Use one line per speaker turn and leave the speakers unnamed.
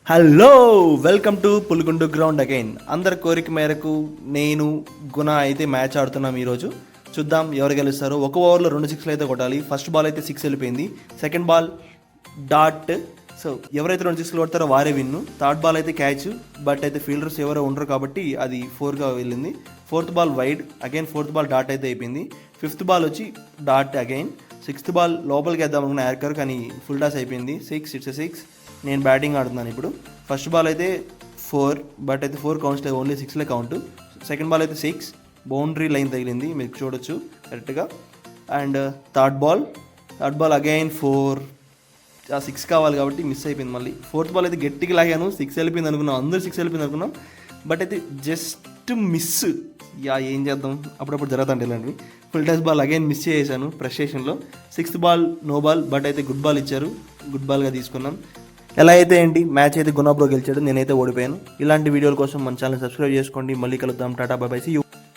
Hello, welcome to Puligundu ground again. అందరి కోరిక మేరకు నేను గుణ అయితే మ్యాచ్ ఆడుతున్నాం ఈరోజు. చూద్దాం ఎవరు గెలుస్తారో. ఒక ఓవర్లో 2 సిక్స్లు అయితే కొట్టాలి. ఫస్ట్ బాల్ అయితే 6 వెళ్ళిపోయింది. Second ball dot. సో ఎవరైతే 2 సిక్స్లు కొడతారో వారే విన్ను. థర్డ్ బాల్ అయితే క్యాచ్, బట్ అయితే ఫీల్డర్స్ ఎవరో ఉండరు కాబట్టి అది 4గా వెళ్ళింది. Fourth ball wide, again fourth ball dot అయితే అయిపోయింది. ఫిఫ్త్ బాల్ వచ్చి డాట్ అగైన్. సిక్స్త్ బాల్ లోపలికి వేద్దాం అనుకున్న యార్కర్, కానీ ఫుల్ టాస్ అయిపోయింది. 6, ఇట్స్ 6. నేను బ్యాటింగ్ ఆడుతున్నాను ఇప్పుడు. ఫస్ట్ బాల్ అయితే 4, బట్ అయితే 4 కౌంట్స్ లేదు, ఓన్లీ 6లే కౌంట్. సెకండ్ బాల్ అయితే 6, బౌండరీ లైన్ తగిలింది, మీరు చూడొచ్చు కరెక్ట్గా. అండ్ థర్డ్ బాల్ అగైన్ 4, 6 కావాలి కాబట్టి మిస్ అయిపోయింది మళ్ళీ. ఫోర్త్ బాల్ అయితే గట్టిగా లాగాను, 6 వెళ్ళిపోయింది అనుకున్నాం, అందరూ 6 వెళ్ళిపోయింది అనుకున్నాం, బట్ అయితే జస్ట్ మిస్. ఏం చేద్దాం, అప్పుడప్పుడు జరుగుతుంటే ఇలాంటివి. Full toss ball again miss చేశాను ఫ్రస్ట్రేషన్లో. Sixth ball no ball, but అయితే గుడ్ బాల్ ఇచ్చారు, గుడ్ బాల్గా తీసుకున్నాం. ఎలా అయితే ఏంటి, మ్యాచ్ అయితే గుణ బ్రో గెలిచాడు, నేనైతే ఓడిపోయాను. ఇలాంటి వీడియోల కోసం మన ఛానల్ సబ్స్క్రైబ్ చేసుకోండి. మళ్ళీ కలుద్దాం. Tata, bye bye, see you.